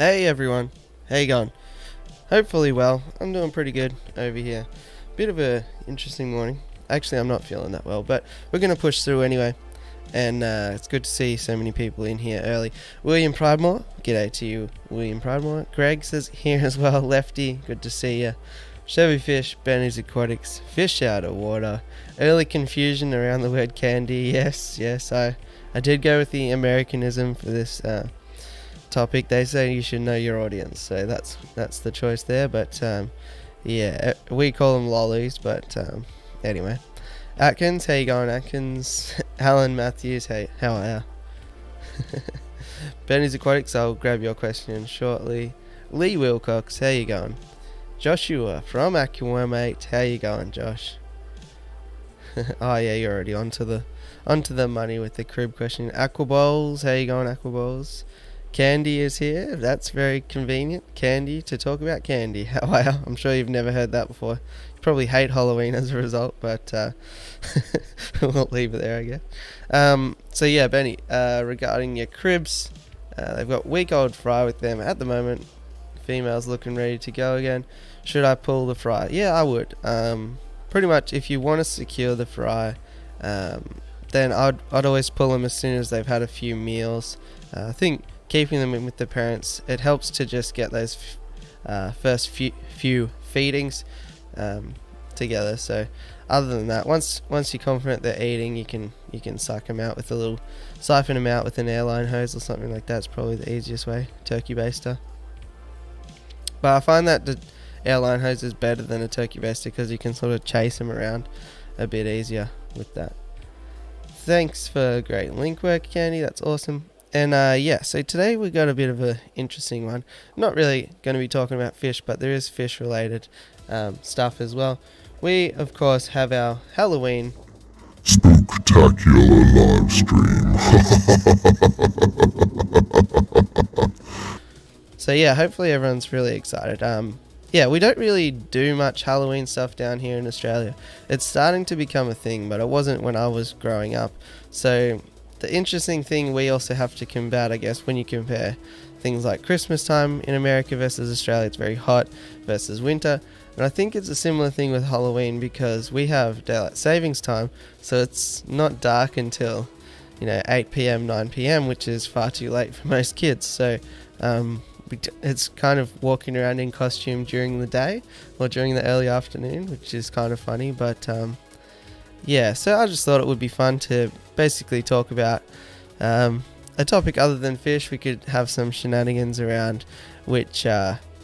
Hey everyone, how you going? Hopefully well. I'm doing pretty good over here. Bit of a interesting morning. Actually, I'm not feeling that well, but we're going to push through anyway. And it's good to see so many people in here early. William Pridemore, g'day to you, William Pridemore. Greg says here as well. Lefty, good to see you. Chevy Fish, Benny's Aquatics, Fish Out of Water. Early confusion around the word candy. Yes, I did go with the Americanism for this topic. They say you should know your audience, so that's the choice there. But yeah, we call them lollies. But anyway, Atkins, how you going, Atkins? Alan Matthews, hey, how are you? Benny's Aquatics, I'll grab your question shortly. Lee Wilcox, how you going? Joshua from Aquamate, how you going, Josh? Oh yeah, you're already onto the money with the crib question. Aquaballs, how you going, Aquaballs? Candy is here. That's very convenient. Candy, to talk about candy. How are you? I'm sure you've never heard that before. You probably hate Halloween as a result, but we'll leave it there, I guess. So yeah, Benny, regarding your cribs, they've got week-old fry with them at the moment. Female's looking ready to go again. Should I pull the fry? Yeah, I would. Pretty much, if you want to secure the fry, then I'd always pull them as soon as they've had a few meals. I think keeping them in with the parents, it helps to just get those first few feedings together. So other than that, once you're confident they're eating, you can suck them out with siphon them out with an airline hose or something like that. It's probably the easiest way. Turkey baster. But I find that the airline hose is better than a turkey baster because you can sort of chase them around a bit easier with that. Thanks for great link work, Candy. That's awesome. And yeah, so today we got a bit of an interesting one. Not really going to be talking about fish, but there is fish related stuff as well. We, of course, have our Halloween Spooktacular live stream. So yeah, hopefully everyone's really excited. Yeah, we don't really do much Halloween stuff down here in Australia. It's starting to become a thing, but it wasn't when I was growing up. So the interesting thing we also have to combat, I guess, when you compare things like Christmas time in America versus Australia, it's very hot versus winter. And I think it's a similar thing with Halloween because we have daylight savings time, so it's not dark until 8 p.m, 9 p.m, which is far too late for most kids. So it's kind of walking around in costume during the day or during the early afternoon, which is kind of funny. But yeah, so I just thought it would be fun to basically talk about a topic other than fish. We could have some shenanigans around which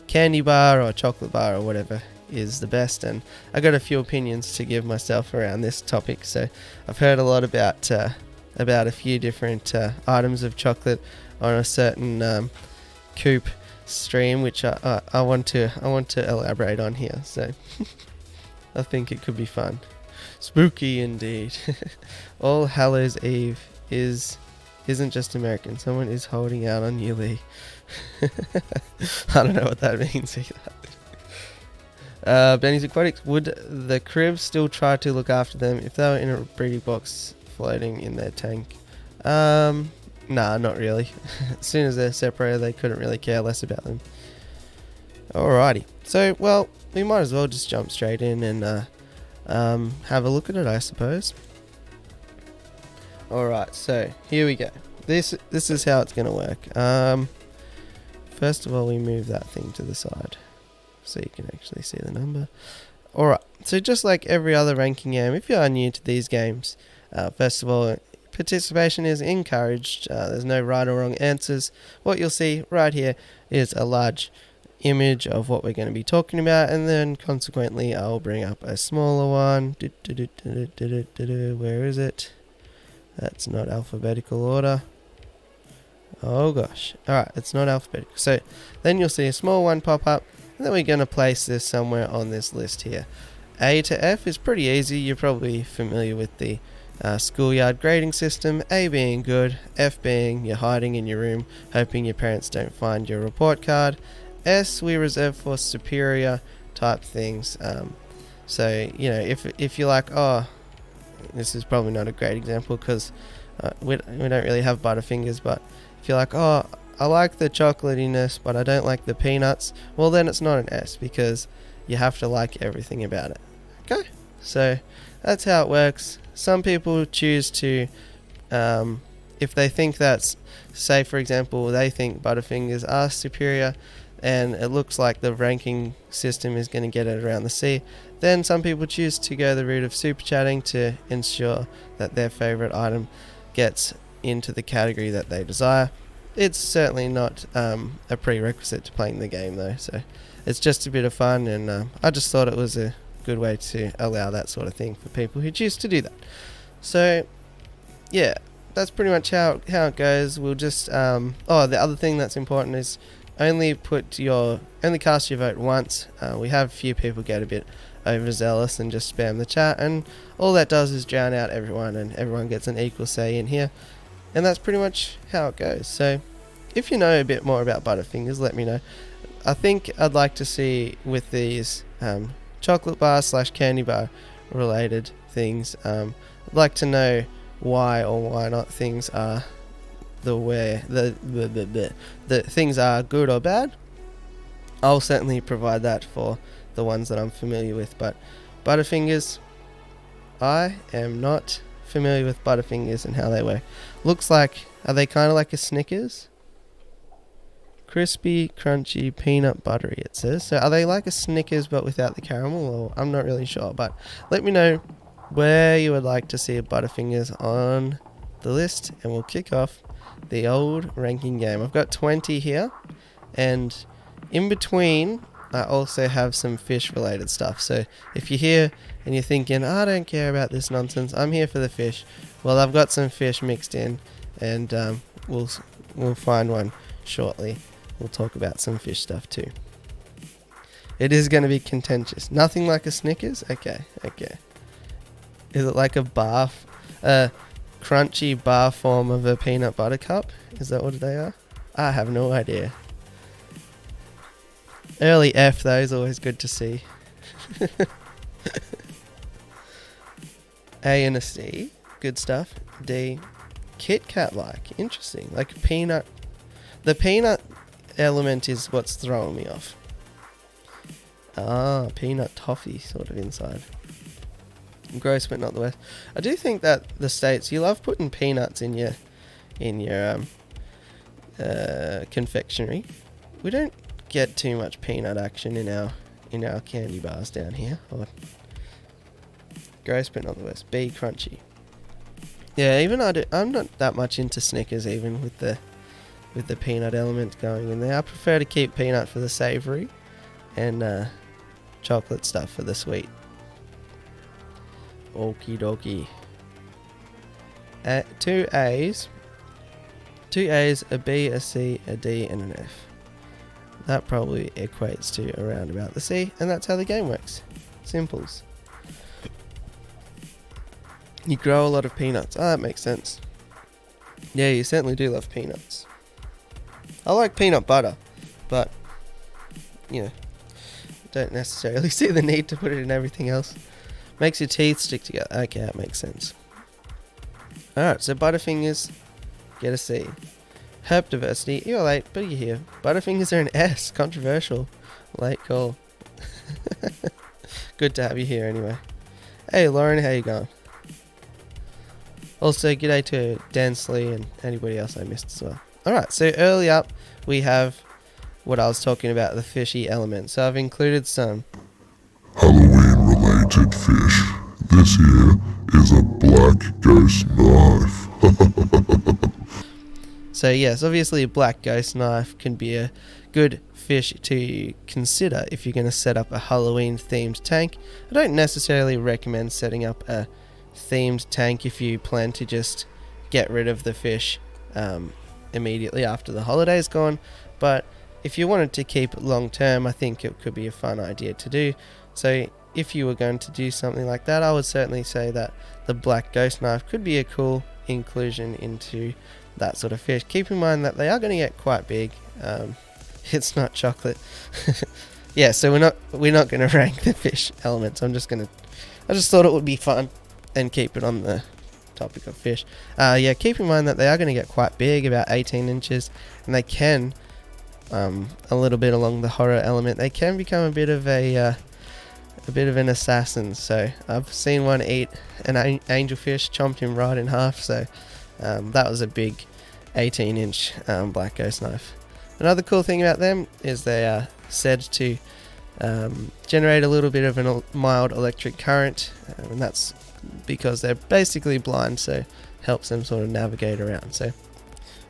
candy bar or chocolate bar or whatever is the best, and I got a few opinions to give myself around this topic. So I've heard a lot about a few different items of chocolate on a certain Coop stream, which I want to elaborate on here. So I think it could be fun. Spooky indeed. All Hallows Eve isn't just American. Someone is holding out on you, Lee. I don't know what that means either. Benny's Aquatics, would the crib still try to look after them if they were in a breeding box floating in their tank? Nah, not really. As soon as they're separated, they couldn't really care less about them. Alrighty. So, well, we might as well just jump straight in and have a look at it, I suppose. Alright, so here we go. This is how it's going to work. First of all, we move that thing to the side so you can actually see the number. Alright, so just like every other ranking game, if you are new to these games, first of all, participation is encouraged. There's no right or wrong answers. What you'll see right here is a large image of what we're going to be talking about, and then consequently I'll bring up a smaller one. Where is it? That's not alphabetical order. Oh gosh. Alright, it's not alphabetical. So then you'll see a small one pop up, and then we're going to place this somewhere on this list here. A to F is pretty easy. You're probably familiar with the schoolyard grading system. A being good, F being you're hiding in your room hoping your parents don't find your report card. S we reserve for superior type things. So if you're like, oh, this is probably not a great example because we don't really have butterfingers, but if you're like, oh, I like the chocolatiness, but I don't like the peanuts, well then it's not an S, because you have to like everything about it. Okay, so that's how it works. Some people choose to, if they think that's, say for example, they think Butterfingers are superior, and it looks like the ranking system is going to get it around the C, then some people choose to go the route of super chatting to ensure that their favorite item gets into the category that they desire. It's certainly not a prerequisite to playing the game though, so it's just a bit of fun, and I just thought it was a good way to allow that sort of thing for people who choose to do that. So yeah, that's pretty much how it goes. We'll just the other thing that's important is only cast your vote once. We have a few people get a bit overzealous and just spam the chat, and all that does is drown out everyone, and everyone gets an equal say in here, and that's pretty much how it goes. So if you know a bit more about Butterfingers, let me know. I think I'd like to see with these chocolate bar / candy bar related things, I'd like to know why or why not things are the things are good or bad. I'll certainly provide that for the ones that I'm familiar with, but Butterfingers, I am not familiar with Butterfingers and how they work. Looks like, are they kind of like a Snickers? Crispy, crunchy, peanut buttery, it says. So are they like a Snickers but without the caramel? Or I'm not really sure, but let me know where you would like to see a Butterfingers on the list, and we'll kick off the old ranking game. I've got 20 here, and in between I also have some fish related stuff. So if you're here and you're thinking, I don't care about this nonsense, I'm here for the fish, well, I've got some fish mixed in, and we'll find one shortly. We'll talk about some fish stuff too. It is going to be contentious. Nothing like a Snickers? Okay. Is it like a crunchy bar form of a peanut butter cup? Is that what they are? I have no idea. Early F though is always good to see. A and a C, good stuff. D, Kit Kat like, interesting. Like peanut. The peanut element is what's throwing me off. Peanut toffee sort of inside. Gross but not the worst. I do think that the States, you love putting peanuts in your confectionery. We don't get too much peanut action in our candy bars down here. Gross but not the worst. B, crunchy. Yeah, I'm not that much into Snickers even with the peanut element going in there. I prefer to keep peanut for the savoury and chocolate stuff for the sweet. Okie dokie. 2 A's, a B, a C, a D, and an F. That probably equates to around about the C, and that's how the game works. Simples. You grow a lot of peanuts. That makes sense. Yeah, you certainly do love peanuts. I like peanut butter, but, don't necessarily see the need to put it in everything else. Makes your teeth stick together. Okay, that makes sense. Alright, so Butterfingers, get a C. Herb diversity, you're late, but you're here. Butterfingers are an S, controversial. Late call. Good to have you here anyway. Hey Lauren, how you going? Also, g'day to Dansley and anybody else I missed as well. Alright, so early up we have what I was talking about, the fishy element. So I've included some Halloween related fish. This here is a black ghost knife. So yes, obviously a black ghost knife can be a good fish to consider if you're going to set up a Halloween themed tank. I don't necessarily recommend setting up a themed tank if you plan to just get rid of the fish immediately after the holiday's gone, but if you wanted to keep it long term, I think it could be a fun idea to do. So if you were going to do something like that, I would certainly say that the black ghost knife could be a cool inclusion into that sort of fish. Keep in mind that they are going to get quite big. It's not chocolate. Yeah, so we're not going to rank the fish elements. I just thought it would be fun and keep it on the topic of fish. Yeah, keep in mind that they are going to get quite big, about 18 inches, and they can, a little bit along the horror element, they can become a bit of an assassin. So I've seen one eat an angelfish, chomped him right in half. So that was a big 18-inch black ghost knife. Another cool thing about them is they are said to generate a little bit of a mild electric current, and that's because they're basically blind, so helps them sort of navigate around. So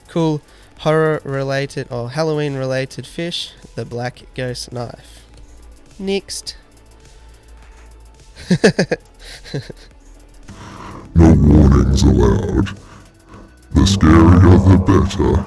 cool horror related or Halloween related fish, the black ghost knife. Next. No warnings allowed. The scarier the better.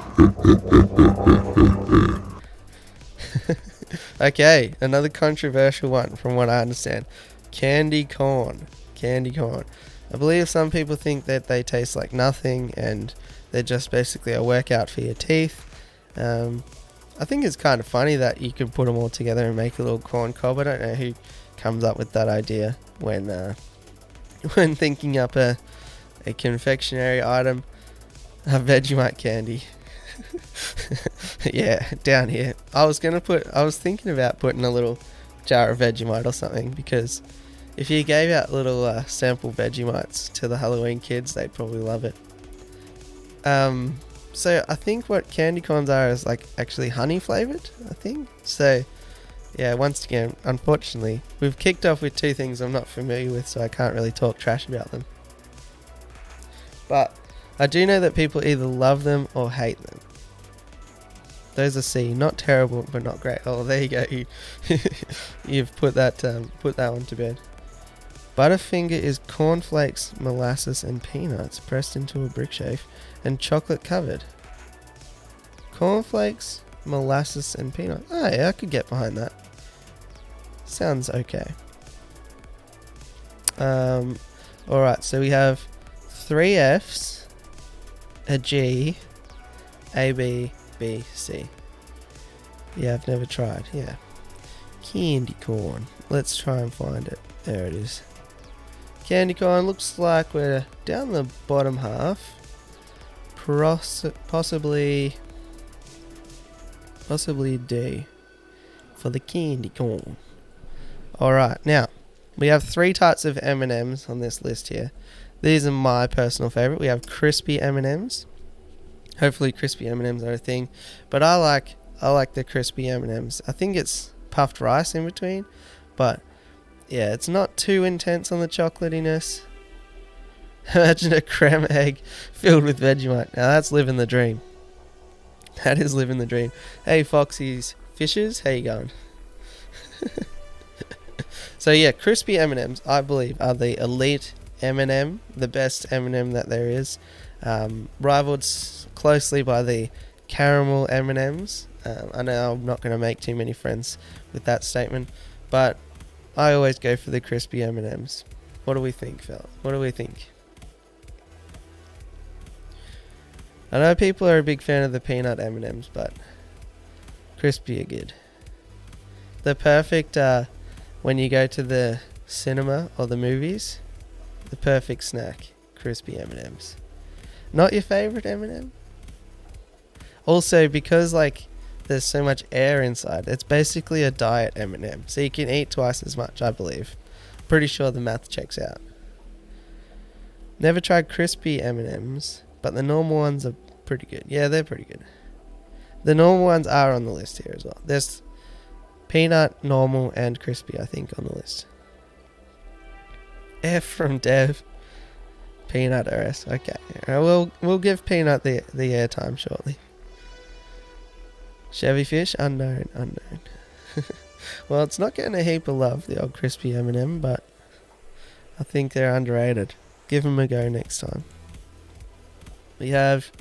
Okay, another controversial one from what I understand. Candy corn. Candy corn. I believe some people think that they taste like nothing and they're just basically a workout for your teeth. I think it's kind of funny that you could put them all together and make a little corn cob. I don't know who comes up with that idea when thinking up a confectionery item. A Vegemite candy. Yeah, down here. I was thinking about putting a little jar of Vegemite or something, because if you gave out little sample Vegemites to the Halloween kids, they'd probably love it. So I think what candy corns are is like actually honey flavored, I think. So yeah, once again, unfortunately, we've kicked off with two things I'm not familiar with, so I can't really talk trash about them. But I do know that people either love them or hate them. Those are C. Not terrible, but not great. Oh, there you go. You've put that one to bed. Butterfinger is cornflakes, molasses, and peanuts pressed into a brick shape and chocolate covered. Cornflakes, molasses, and peanuts. Oh yeah, I could get behind that. Sounds okay. Alright, so we have 3 Fs, a G, A, B, B, C. Yeah, I've never tried. Yeah. Candy corn. Let's try and find it. There it is. Candy corn looks like we're down the bottom half. Possibly D for the candy corn. Alright, now we have 3 types of M&Ms on this list here. These are my personal favourite. We have crispy M&Ms. Hopefully crispy M&Ms are a thing, but I like the crispy M&Ms. I think it's puffed rice in between, but yeah, it's not too intense on the chocolatiness. Imagine a creme egg filled with Vegemite. Now that's living the dream. That is living the dream. Hey Foxy's Fishes, how you going? So yeah, crispy M&Ms, I believe, are the elite M&M, the best M&M that there is. Rivaled closely by the caramel M&Ms. I know I'm not going to make too many friends with that statement, but I always go for the crispy M&Ms. What do we think, fella? What do we think? I know people are a big fan of the peanut M&Ms, but crispy are good. The perfect, when you go to the cinema or the movies, the perfect snack, crispy M&Ms. Not your favourite M&M? Also, because like there's so much air inside, it's basically a diet M&M, so you can eat twice as much, I believe. Pretty sure the math checks out. Never tried crispy M&Ms, but the normal ones are pretty good. Yeah, they're pretty good. The normal ones are on the list here as well. There's peanut, normal, and crispy, I think, on the list. F from Dev. Peanut RS. Okay. We'll give Peanut the airtime shortly. Chevy Fish, unknown. Well, it's not getting a heap of love, the old crispy M&M, but I think they're underrated. Give them a go next time. We have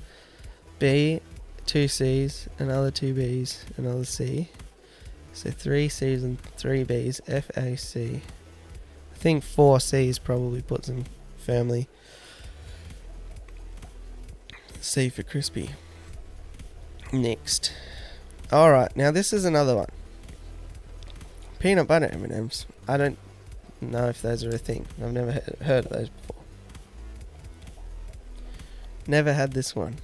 B, 2 C's, another 2 B's, another C. So 3 C's and 3 B's, FAC. I think 4 C's probably puts them firmly. C for crispy. Next. Alright, now this is another one. Peanut butter M&Ms. I don't know if those are a thing. I've never heard of those before. Never had this one.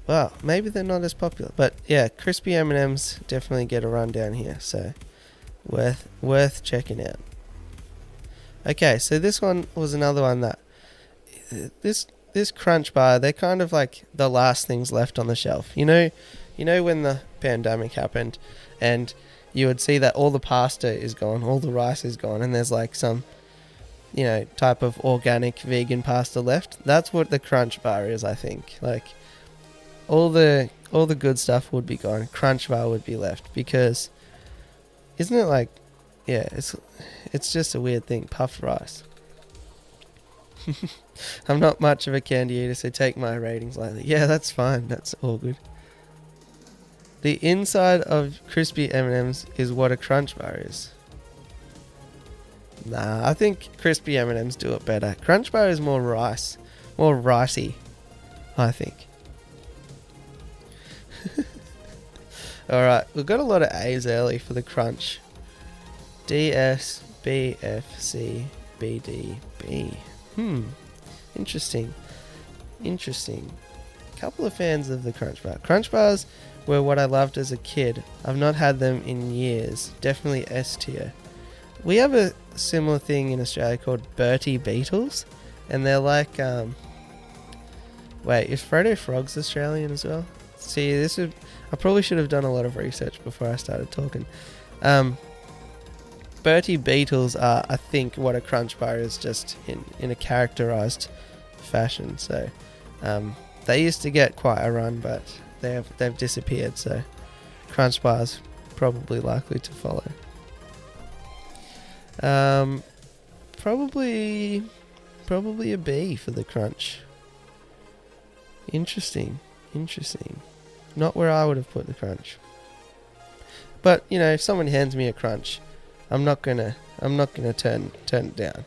Well, maybe they're not as popular, but yeah, crispy M&Ms definitely get a run down here, so worth checking out. Okay, so this one was another one that this Crunch Bar, they're kind of like the last things left on the shelf. You know when the pandemic happened, and you would see that all the pasta is gone, all the rice is gone, and there's like some, type of organic vegan pasta left. That's what the Crunch Bar is, I think. Like all the good stuff would be gone. Crunch Bar would be left, because isn't it like, yeah, it's just a weird thing, puffed rice. I'm not much of a candy eater, so take my ratings lightly. Yeah, that's fine. That's all good. The inside of crispy M&Ms is what a Crunch Bar is. Nah, I think crispy M&Ms do it better. Crunch Bar is more rice, more ricey, I think. Alright, we've got a lot of A's early for the Crunch. D, S, B, F, C, B, D, B. Interesting. Couple of fans of the Crunch Bar. Crunch Bars were what I loved as a kid. I've not had them in years. Definitely S tier. We have a similar thing in Australia called Bertie Beetles, and they're like, wait, is Frodo Frogs Australian as well? See, I probably should have done a lot of research before I started talking. Bertie Beetles are, I think, what a Crunch Bar is, just in a characterized fashion. So they used to get quite a run, but they've disappeared. So Crunch Bar's probably likely to follow. Probably a B for the Crunch. Interesting. Not where I would have put the Crunch. But if someone hands me a Crunch, I'm not gonna turn it down.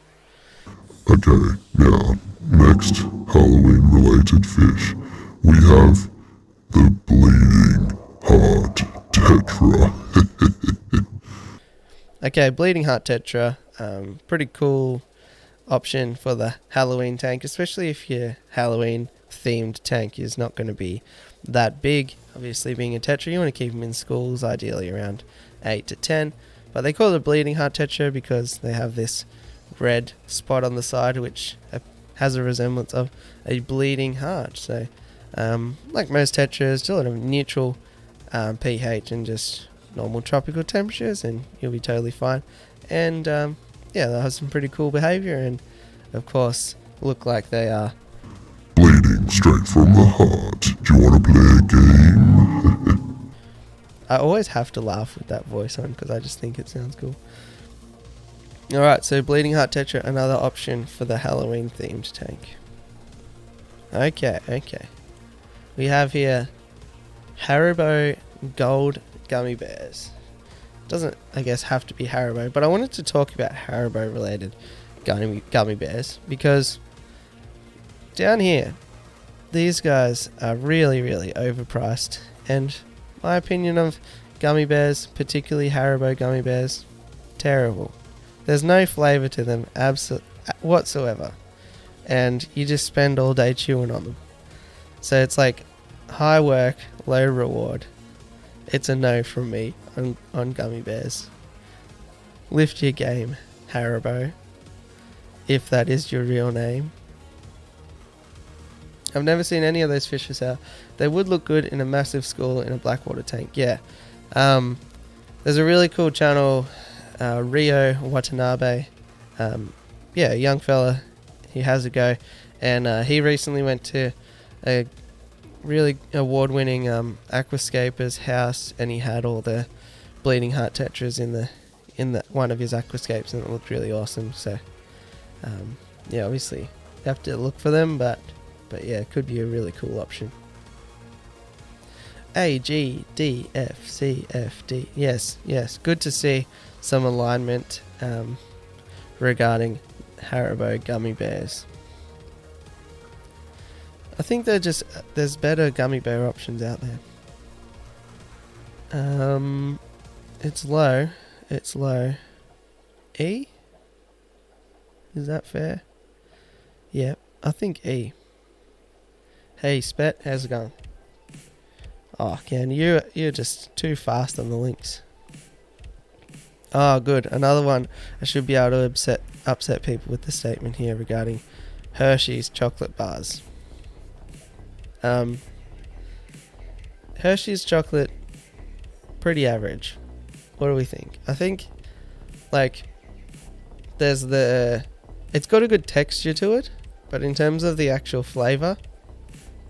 Okay, now, next Halloween related fish, we have the Bleeding Heart Tetra. Okay, Bleeding Heart Tetra, pretty cool option for the Halloween tank, especially if your Halloween themed tank is not going to be that big. Obviously, being a Tetra, you want to keep them in schools, ideally around 8 to 10. But they call it a Bleeding Heart Tetra because they have this red spot on the side which has a resemblance of a bleeding heart. So, like most Tetras, still at a neutral pH and just normal tropical temperatures, and you'll be totally fine. And yeah, they'll have some pretty cool behavior, and of course look like they are bleeding straight from the heart. Do you want to play a game? I always have to laugh with that voice on because I just think it sounds cool. Alright, so Bleeding Heart Tetra, another option for the Halloween themed tank. Okay. We have here Haribo Gold Gummy Bears. Doesn't, I guess, have to be Haribo, but I wanted to talk about Haribo related gummy bears because down here, these guys are really, really overpriced, and my opinion of gummy bears, particularly Haribo gummy bears, terrible. There's no flavour to them whatsoever, and you just spend all day chewing on them. So it's like high work, low reward. It's a no from me on gummy bears. Lift your game, Haribo, if that is your real name. I've never seen any of those fish for sale. They would look good in a massive school in a blackwater tank, yeah. There's a really cool channel, Rio Watanabe. Yeah, a young fella. He has a go. And he recently went to a really award-winning aquascaper's house, and he had all the Bleeding Heart Tetras in the one of his aquascapes, and it looked really awesome. So, yeah, obviously you have to look for them, but yeah, it could be a really cool option. A, G, D, F, C, F, D. Yes. Good to see some alignment regarding Haribo gummy bears. I think there's better gummy bear options out there. It's low. E? Is that fair? Yeah, I think E. Hey, Spet, how's it going? Oh, Ken, you're just too fast on the links. Oh, good. Another one. I should be able to upset people with the statement here regarding Hershey's chocolate bars. Hershey's chocolate, pretty average. What do we think? I think, like, it's got a good texture to it, but in terms of the actual flavour,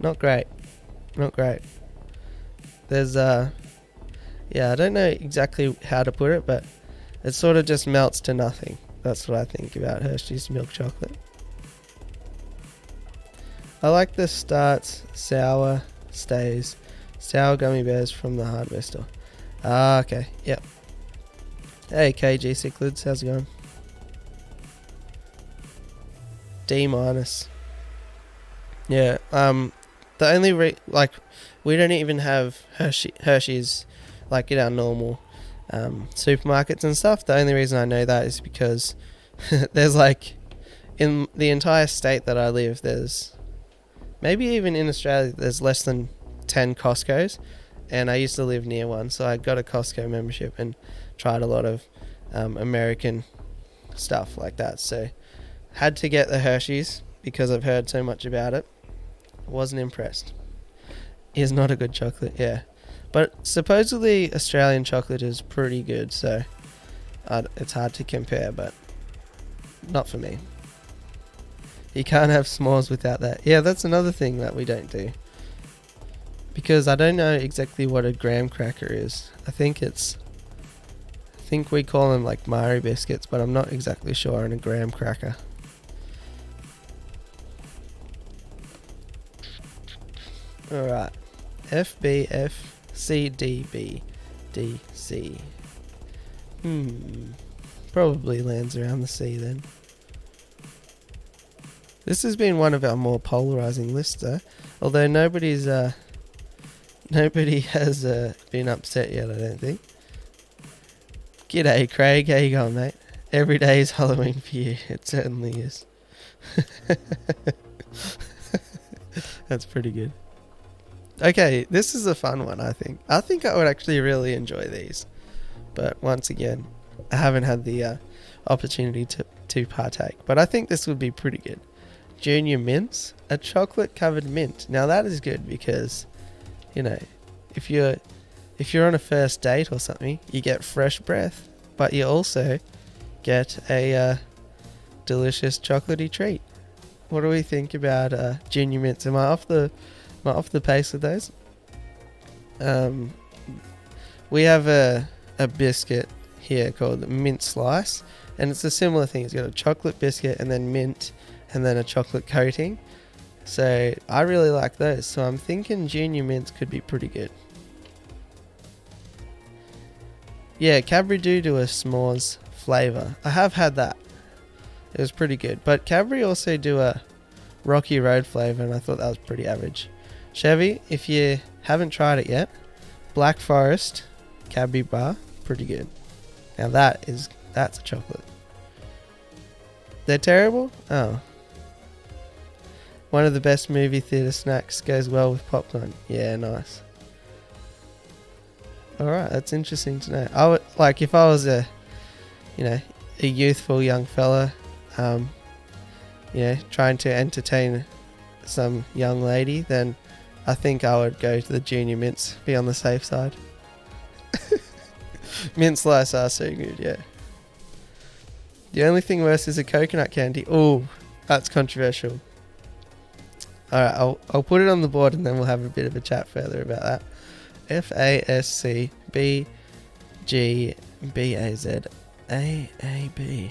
not great. Not great. There's, I don't know exactly how to put it, but it sort of just melts to nothing. That's what I think about Hershey's milk chocolate. I like the starts, sour, stays, sour gummy bears from the hardware store. Ah, okay, yep. Hey, KG Cichlids, how's it going? D-. Yeah, the only we don't even have Hershey's like in our normal supermarkets and stuff. The only reason I know that is because there's like, in the entire state that I live, there's, maybe even in Australia, there's less than 10 Costco's, and I used to live near one, so I got a Costco membership and tried a lot of American stuff like that. So had to get the Hershey's because I've heard so much about it. Wasn't impressed. Is not a good chocolate, yeah. But supposedly Australian chocolate is pretty good, so it's hard to compare, but not for me. You can't have s'mores without that. Yeah, that's another thing that we don't do. Because I don't know exactly what a graham cracker is. I think we call them like Marie biscuits, but I'm not exactly sure on a graham cracker. Alright. FBFCDBDC. Probably lands around the C then. This has been one of our more polarizing lists though. Although nobody has been upset yet, I don't think. G'day Craig, how you going, mate? Every day is Halloween for you. It certainly is. That's pretty good. Okay, this is a fun one, I think. I think I would actually really enjoy these. But once again, I haven't had the opportunity to partake. But I think this would be pretty good. Junior Mints, a chocolate covered mint. Now that is good because, you know, if you're on a first date or something, you get fresh breath, but you also get a delicious chocolatey treat. What do we think about Junior Mints? Am I off the pace with those? We have a biscuit here called Mint Slice, and it's a similar thing. It's got a chocolate biscuit and then mint and then a chocolate coating. So I really like those. So I'm thinking Junior Mints could be pretty good. Yeah, Cadbury do a s'mores flavour. I have had that. It was pretty good. But Cadbury also do a Rocky Road flavour, and I thought that was pretty average. Chevy, if you haven't tried it yet, Black Forest Cadbury bar, pretty good. Now that's a chocolate. They're terrible? Oh. One of the best movie theatre snacks, goes well with popcorn. Yeah, nice. Alright, that's interesting to know. I would, like, if I was a youthful young fella, trying to entertain some young lady, then I think I would go to the Junior Mints, be on the safe side. Mint Slice are so good, yeah. The only thing worse is a coconut candy. Oh, that's controversial. Alright, I'll put it on the board and then we'll have a bit of a chat further about that. FASCBGBAZAAB.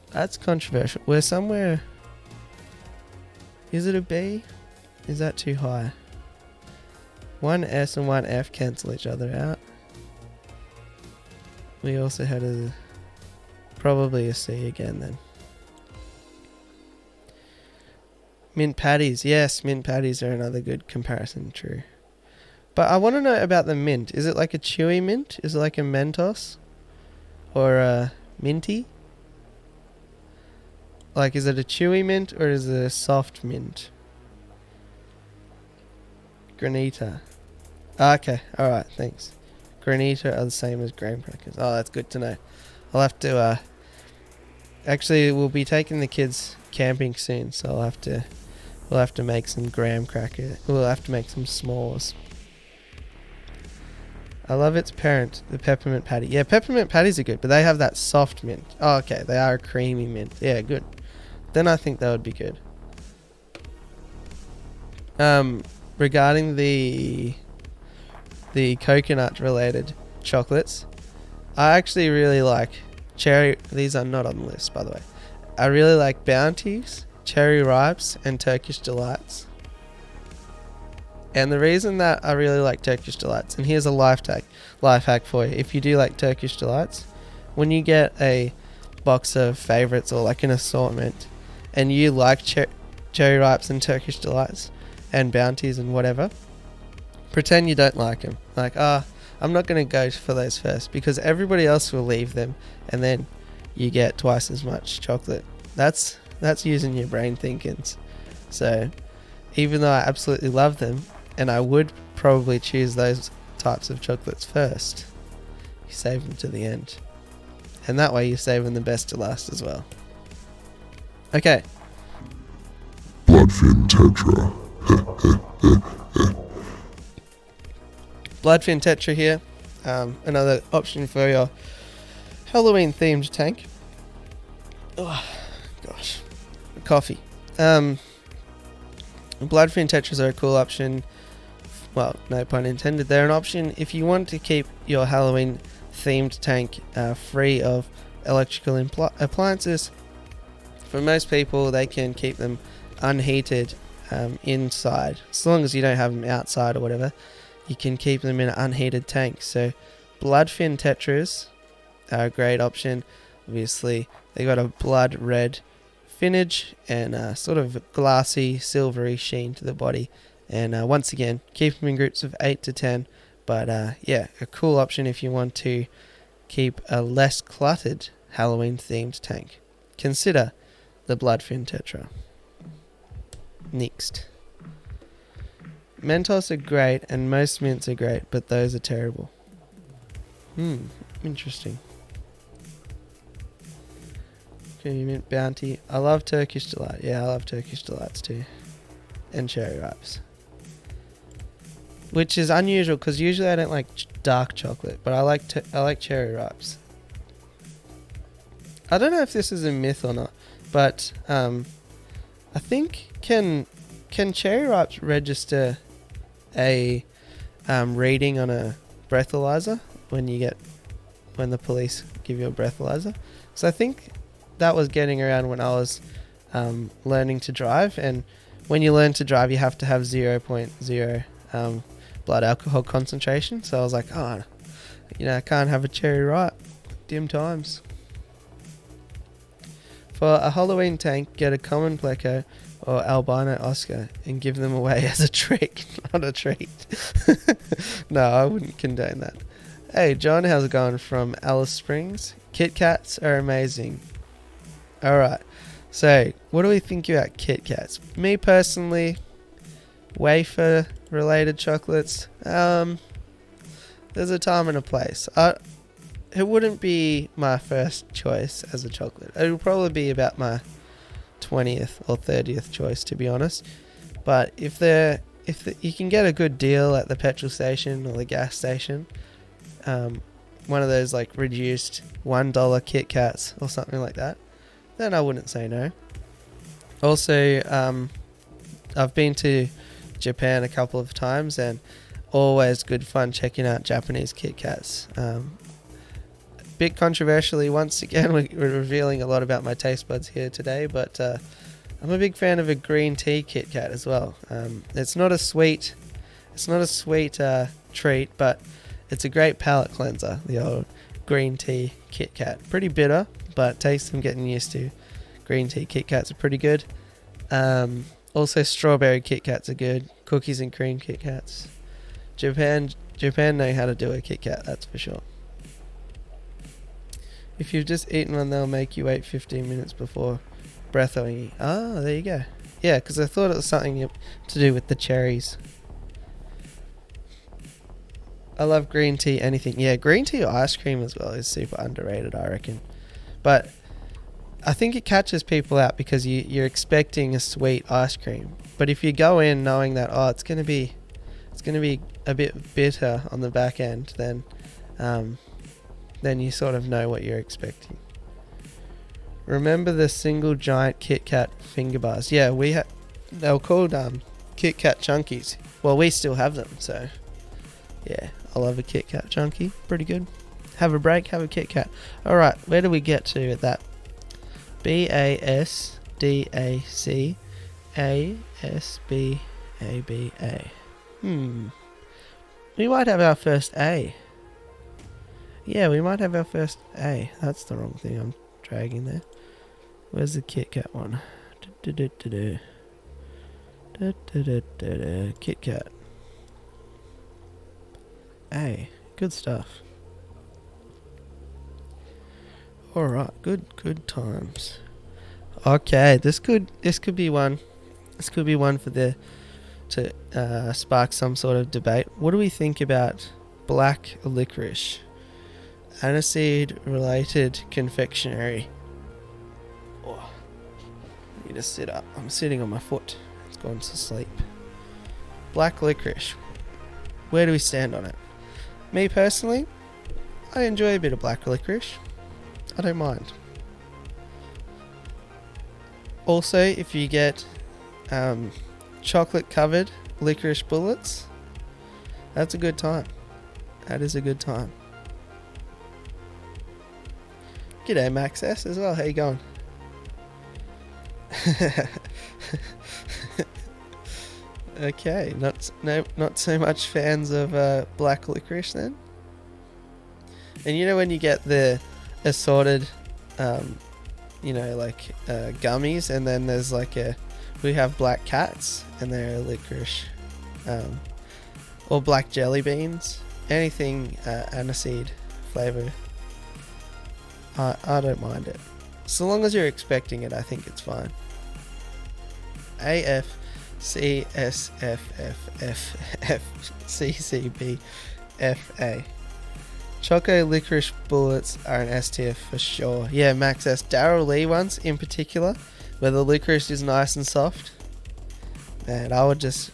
That's controversial. We're somewhere... Is it a B? Is that too high? One S and one F cancel each other out. We also had probably a C again then. Mint patties. Yes, mint patties are another good comparison. True. But I want to know about the mint. Is it like a chewy mint? Is it like a Mentos? Or a minty? like, is it a chewy mint or is it a soft mint? Granita. Okay, alright, thanks. Granita are the same as graham crackers. Oh, that's good to know. I'll have to, actually, we'll be taking the kids camping soon, so we'll have to make some graham cracker. We'll have to make some s'mores. I love its parent, the peppermint patty. Yeah, peppermint patties are good, but they have that soft mint. Oh, okay, they are a creamy mint. Yeah, good. Then I think that would be good. Regarding the coconut related chocolates, I actually really like cherry. These are not on the list, by the way. I really like Bounties, Cherry Ripes, and Turkish Delights. And the reason that I really like Turkish Delights, and here's a life hack for you. If you do like Turkish Delights, when you get a box of favorites or like an assortment, and you like Cherry Ripes and Turkish Delights and Bounties and whatever, pretend you don't like them. Like, I'm not going to go for those first, because everybody else will leave them, and then you get twice as much chocolate. That's using your brain thinkings. So even though I absolutely love them, and I would probably choose those types of chocolates first, you save them to the end, and that way you're saving the best to last as well. Okay. Bloodfin Tetra. Bloodfin Tetra here. Another option for your Halloween themed tank. Oh gosh, coffee. Bloodfin Tetras are a cool option. Well, no pun intended. They're an option if you want to keep your Halloween themed tank free of electrical appliances. For most people, they can keep them unheated inside. As long as you don't have them outside or whatever, you can keep them in an unheated tank. So Bloodfin Tetras are a great option. Obviously, they got a blood red finish and a sort of glassy silvery sheen to the body. And once again, keep them in groups of 8 to 10. But yeah, a cool option if you want to keep a less cluttered Halloween themed tank. Consider the Bloodfin Tetra. Next. Mentos are great and most mints are great, but those are terrible. Interesting. Creamy mint Bounty. I love Turkish Delight. Yeah, I love Turkish Delights too. And Cherry Ripes. Which is unusual because usually I don't like dark chocolate, but I like Cherry Ripes. I don't know if this is a myth or not, but I think can Cherry Ripes register a reading on a breathalyzer when the police give you a breathalyzer? So I think that was getting around when I was learning to drive, and when you learn to drive you have to have 0.0 blood alcohol concentration. So I was like, I can't have a cherry ripe. Dim times. For a Halloween tank, get a common pleco or albino Oscar and give them away as a trick, not a treat. No, I wouldn't condone that. Hey John, how's it going from Alice Springs? Kit Kats are amazing. Alright, so what do we think about Kit Kats? Me personally, wafer related chocolates, there's a time and a place. It wouldn't be my first choice as a chocolate. It would probably be about my 20th or 30th choice, to be honest. But if you can get a good deal at the petrol station or the gas station, one of those like reduced $1 Kit Kats or something like that, then I wouldn't say no. Also, I've been to Japan a couple of times and always good fun checking out Japanese Kit Kats. Bit controversially, once again, we're revealing a lot about my taste buds here today, but I'm a big fan of a green tea Kit Kat as well. It's not a sweet treat, but it's a great palate cleanser, the old green tea Kit Kat. Pretty bitter, but tastes I'm getting used to. Green tea Kit Kats are pretty good. Also strawberry Kit Kats are good. Cookies and cream Kit Kats. Japan know how to do a Kit Kat, that's for sure. If you've just eaten one, they'll make you wait 15 minutes before breathy. Ah, there you go. Yeah, because I thought it was something to do with the cherries. I love green tea, anything. Yeah, green tea or ice cream as well is super underrated, I reckon. But I think it catches people out because you're expecting a sweet ice cream. But if you go in knowing that, oh, it's gonna be a bit bitter on the back end, then you sort of know what you're expecting. Remember the single giant Kit Kat finger bars? Yeah, they were called Kit Kat Chunkies. Well, we still have them, so yeah, I love a Kit Kat Chunky. Pretty good. Have a break, have a Kit Kat. Alright, where do we get to at that? BASDACASBABA. We might have our first A. Yeah, we might have our first A. That's the wrong thing I'm dragging there. Where's the Kit Kat one? Kit Kat. A. Good stuff. Alright, good times. Okay, this could be one. This could be one to spark some sort of debate. What do we think about black licorice? Aniseed related confectionery. Oh, I need to sit up. I'm sitting on my foot. It's gone to sleep. Black licorice. Where do we stand on it? Me personally, I enjoy a bit of black licorice. I don't mind. Also, if you get chocolate covered licorice bullets, that's a good time. That is a good time. G'day Max S as well, how you going? Okay, not so much fans of black licorice then. And you know when you get the assorted gummies, and then there's we have black cats and they're licorice, or black jelly beans, anything aniseed flavor. I don't mind it, so long as you're expecting it. I think it's fine. AFCSFFFFCCBFA. Choco licorice bullets are an S tier for sure. Yeah, Max S. Daryl Lee ones in particular, where the licorice is nice and soft. Man, I would just,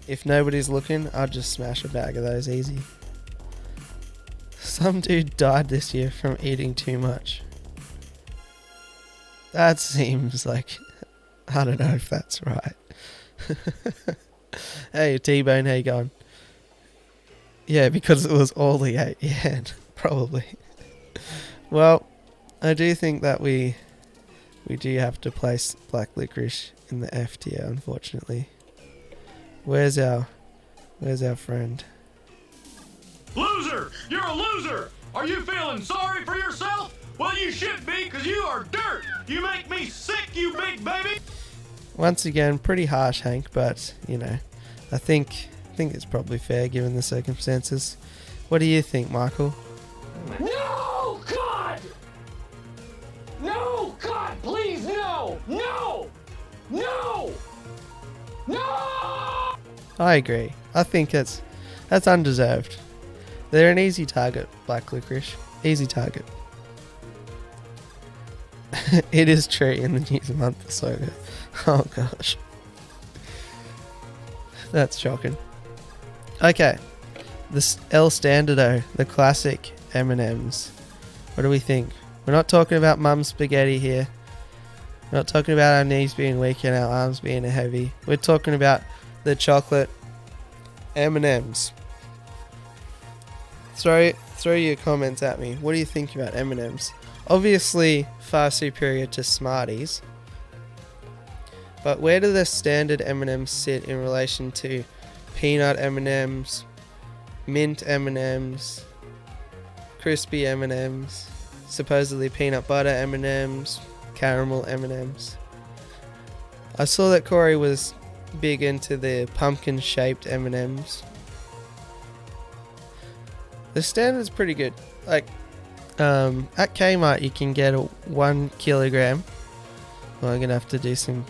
if nobody's looking, I'd just smash a bag of those easy. Some dude died this year from eating too much. That seems like, I don't know if that's right. Hey T-Bone, how you going? Yeah, because it was all he ate. Yeah, probably. Well, I do think that we do have to place black licorice in the F tier, unfortunately. Where's our friend? Loser! You're a loser! Are you feeling sorry for yourself? Well, you should be, because you are dirt! You make me sick, you big baby! Once again, pretty harsh, Hank, but, you know, I think it's probably fair given the circumstances. What do you think, Michael? No, God! No, God, please, no! No! No! No! I agree. I think that's undeserved. They're an easy target, black licorice. Easy target. It is true in the news a month or so ago. Oh gosh. That's shocking. Okay. The El Standardo, the classic M&Ms. What do we think? We're not talking about mum's spaghetti here. We're not talking about our knees being weak and our arms being heavy. We're talking about the chocolate M&Ms. Throw your comments at me. What do you think about M&Ms? Obviously far superior to Smarties. But where do the standard M&Ms sit in relation to peanut M&Ms, mint M&Ms, crispy M&Ms, supposedly peanut butter M&Ms, caramel M&Ms? I saw that Corey was big into the pumpkin shaped M&Ms. The standard's pretty good. Like, at Kmart you can get a 1 kilogram Well, I'm going to have to do some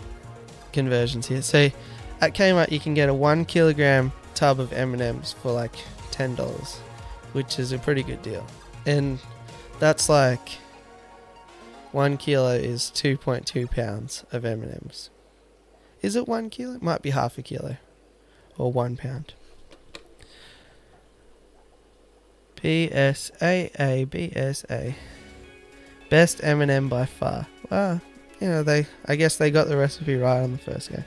conversions here. So at Kmart you can get a 1 kilogram tub of M&Ms for like $10, which is a pretty good deal. And that's like 1 kilo is 2.2 pounds of M&Ms. Is it 1 kilo? It might be half a kilo or 1 pound. BSAA. Best M&M by far. Well, you know, I guess they got the recipe right on the first go.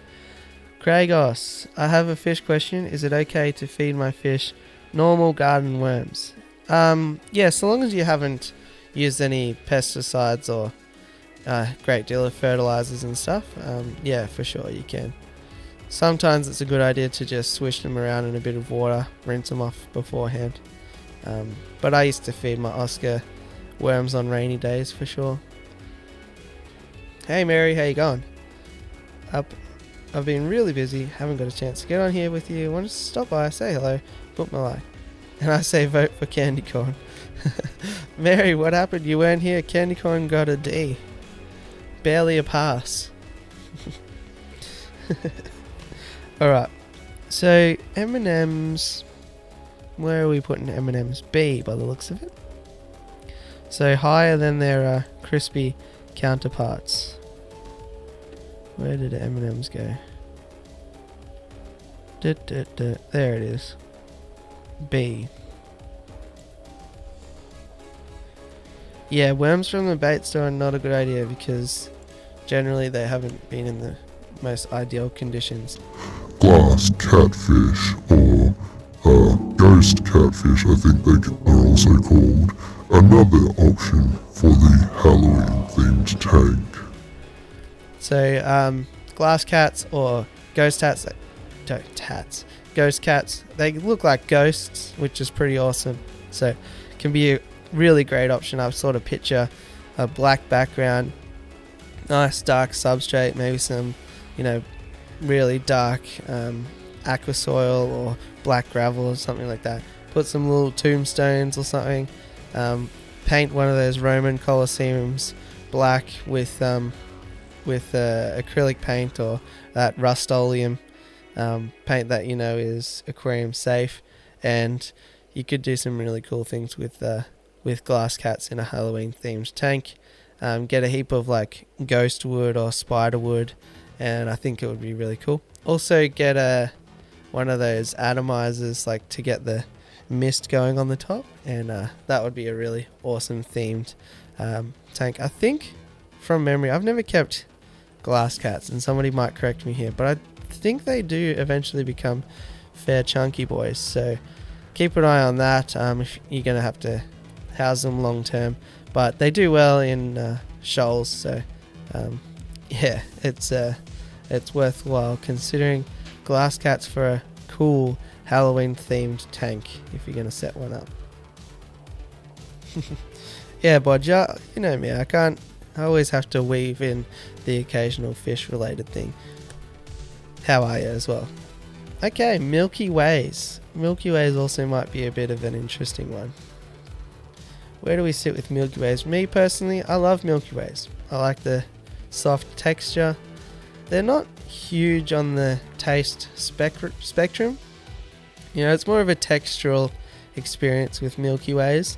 Cragos, I have a fish question. Is it okay to feed my fish normal garden worms? Yeah, so long as you haven't used any pesticides or a great deal of fertilizers and stuff, yeah, for sure you can. Sometimes it's a good idea to just swish them around in a bit of water, rinse them off beforehand. But I used to feed my Oscar worms on rainy days for sure. Hey Mary, how you going? I've been really busy, haven't got a chance to get on here with you. Wanted to stop by, say hello, put my like. And I say vote for candy corn. Mary, what happened? You weren't here. Candy corn got a D. Barely a pass. Alright. So M&M's, where are we putting M&M's? B by the looks of it. So higher than their crispy counterparts. Where did M&M's go? There it is. B. Yeah, worms from the bait store are not a good idea because generally they haven't been in the most ideal conditions. Glass catfish, or ghost catfish, I think they are also called. Another option for the Halloween themed tank. So, glass cats or ghost cats, ghost cats, they look like ghosts, which is pretty awesome. So, can be a really great option. I sort of picture a black background, nice dark substrate, maybe some, you know, really dark aqua soil or black gravel or something like that. Put some little tombstones or something. Paint one of those Roman Colosseums black with acrylic paint or that Rust-Oleum paint that you know is aquarium safe, and you could do some really cool things with glass cats in a Halloween themed tank. Get a heap of like ghost wood or spider wood, and I think it would be really cool. Also get one of those atomizers like to get the mist going on the top, and that would be a really awesome themed tank. I think from memory, I've never kept glass cats, and somebody might correct me here, but I think they do eventually become fair chunky boys, so keep an eye on that if you're going to have to house them long term. But they do well in shoals, so yeah, it's worthwhile considering glass cats for a cool Halloween themed tank if you're going to set one up. Yeah, Bodger, you know me, I always have to weave in the occasional fish related thing. How are you as well? Okay, Milky Ways. Milky Ways also might be a bit of an interesting one. Where do we sit with Milky Ways? Me personally, I love Milky Ways. I like the soft texture. They're not huge on the taste spectrum. You know, it's more of a textural experience with Milky Ways,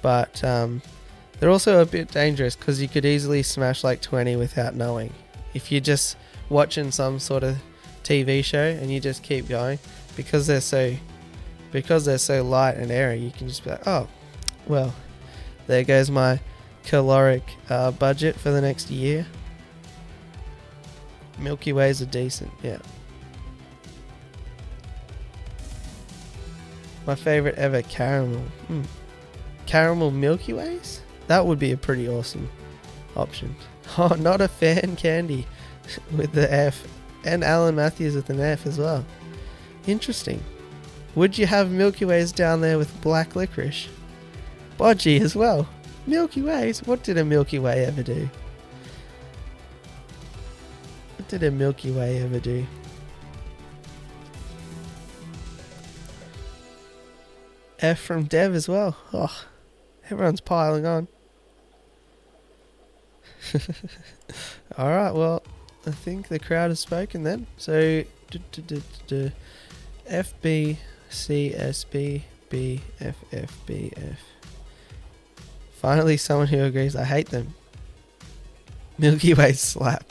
but they're also a bit dangerous because you could easily smash like 20 without knowing. If you're just watching some sort of TV show and you just keep going, because they're so light and airy, you can just be like, oh, well, there goes my caloric budget for the next year. Milky Ways are decent, yeah. My favorite ever, caramel. Caramel Milky Ways? That would be a pretty awesome option. Oh, not a fan candy with the F. And Alan Matthews with an F as well. Interesting. Would you have Milky Ways down there with black licorice? Bodgy as well. Milky Ways? What did a Milky Way ever do? What did a Milky Way ever do? F from Dev as well. Oh, everyone's piling on. Alright, well, I think the crowd has spoken then. So, FB, CSB, BFFBF. Finally, someone who agrees. I hate them. Milky Way slap.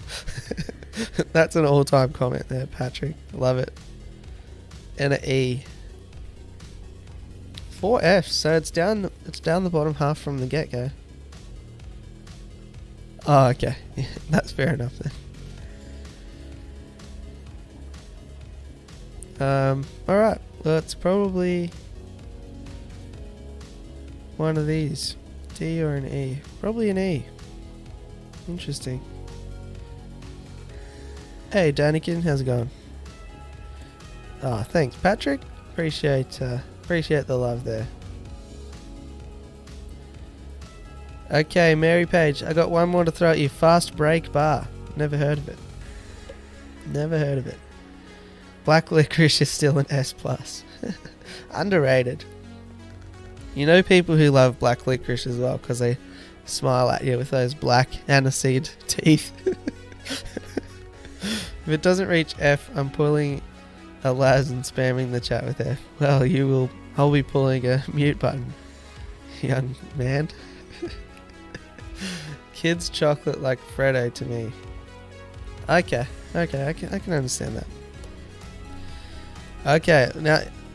That's an all-time comment there, Patrick. Love it. And an E. 4 Fs, so it's down the bottom half from the get-go. Oh, okay. Yeah, that's fair enough then. Alright. Well, it's probably one of these. D or an E. Probably an E. Interesting. Hey, Danikin, how's it going? Ah, thanks, Patrick. Appreciate the love there. Okay, Mary Page, I got one more to throw at you. Fast break bar. Never heard of it. Never heard of it. Black licorice is still an S+. Underrated. You know people who love black licorice as well because they smile at you with those black aniseed teeth. If it doesn't reach F, I'm pulling a Laz and spamming the chat with F. Well, I'll be pulling a mute button, young man. Kids chocolate like Freddo to me. Okay, I can understand that. Okay,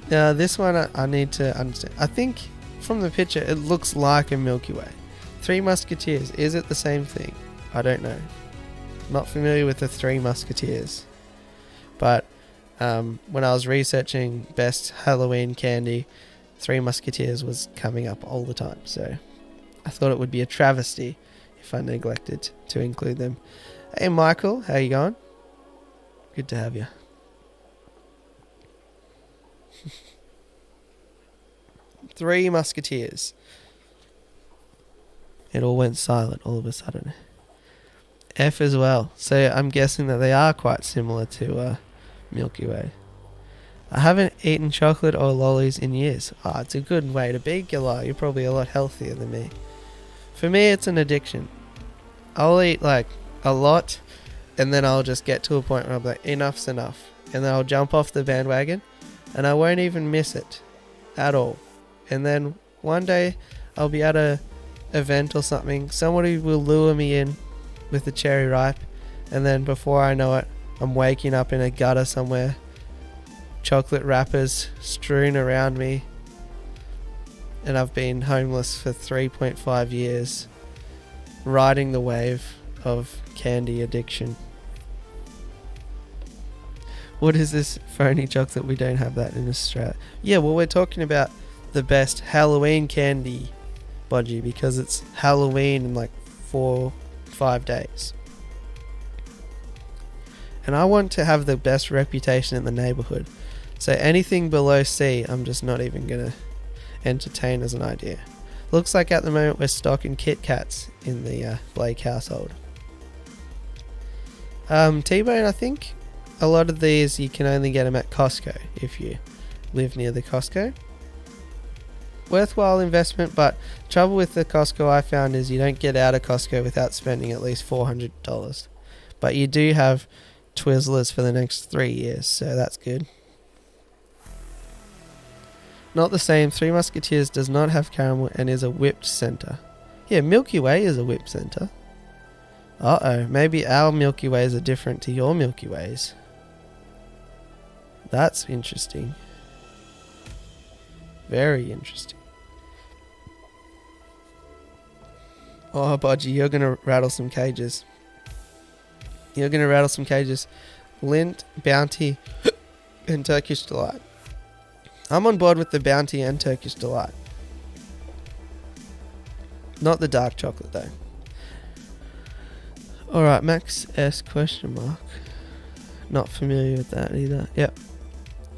now this one I need to understand. I think from the picture it looks like a Milky Way. Three Musketeers, is it the same thing? I don't know. Not familiar with the Three Musketeers. But when I was researching best Halloween candy, Three Musketeers was coming up all the time. So I thought it would be a travesty if I neglected to include them. Hey Michael, how you going? Good to have you. Three Musketeers. It all went silent all of a sudden. F as well. So I'm guessing that they are quite similar to Milky Way. I haven't eaten chocolate or lollies in years. Oh, it's a good way to be, Gila. You're probably a lot healthier than me. For me, it's an addiction. I'll eat like a lot, and then I'll just get to a point where I'm like, enough's enough. And then I'll jump off the bandwagon, and I won't even miss it at all. And then one day, I'll be at a event or something. Somebody will lure me in with the cherry ripe, and then before I know it, I'm waking up in a gutter somewhere. Chocolate wrappers strewn around me, and I've been homeless for 3.5 years, riding the wave of candy addiction. What is this phony chocolate? We don't have that in Australia. Yeah, well, we're talking about the best Halloween candy, Bodgy, because it's Halloween in like 4-5 days. And I want to have the best reputation in the neighborhood. So anything below C, I'm just not even going to entertain as an idea. Looks like at the moment we're stocking Kit Kats in the Blake household. T-Bone, I think a lot of these you can only get them at Costco if you live near the Costco. Worthwhile investment, but trouble with the Costco I found is you don't get out of Costco without spending at least $400. But you do have Twizzlers for the next 3 years, so that's good. Not the same. Three Musketeers does not have caramel and is a whipped center. Yeah, Milky Way is a whipped center. Uh-oh, maybe our Milky Ways are different to your Milky Ways. That's interesting. Very interesting. Oh, Bodgy, you're going to rattle some cages. You're going to rattle some cages. Lindt, Bounty, and Turkish Delight. I'm on board with the Bounty and Turkish Delight. Not the dark chocolate, though. Alright, Max S question mark. Not familiar with that either. Yep.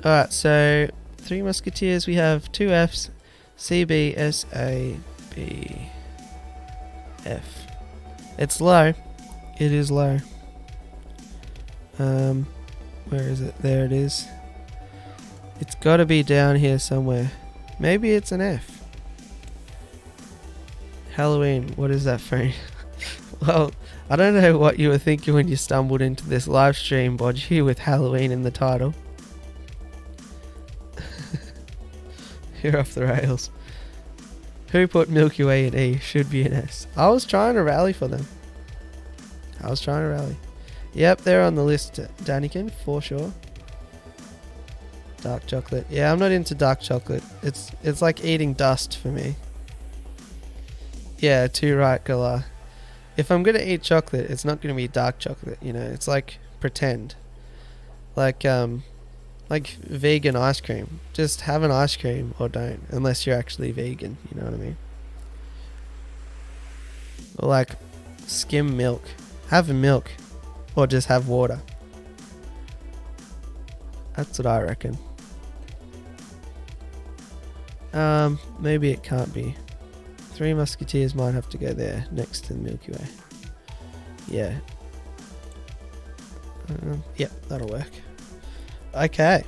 Alright, so Three Musketeers, we have 2 Fs. C, B, S, A, B, F. It's low. It is low. Where is it? There it is. It's got to be down here somewhere. Maybe it's an F. Halloween. What is that for? Well, I don't know what you were thinking when you stumbled into this live stream, Bodgy, with Halloween in the title. You're off the rails. Who put Milky Way in E? Should be an S. I was trying to rally for them. Yep, they're on the list, Daniken, for sure. Dark chocolate. Yeah, I'm not into dark chocolate. It's like eating dust for me. Yeah, too right, Galar. If I'm gonna eat chocolate, it's not gonna be dark chocolate, you know. It's like pretend. Like vegan ice cream. Just have an ice cream or don't, unless you're actually vegan, you know what I mean? Or like skim milk. Have milk or just have water. That's what I reckon. Maybe it can't be. Three Musketeers might have to go there next to the Milky Way. Yeah. Yep, that'll work. Okay.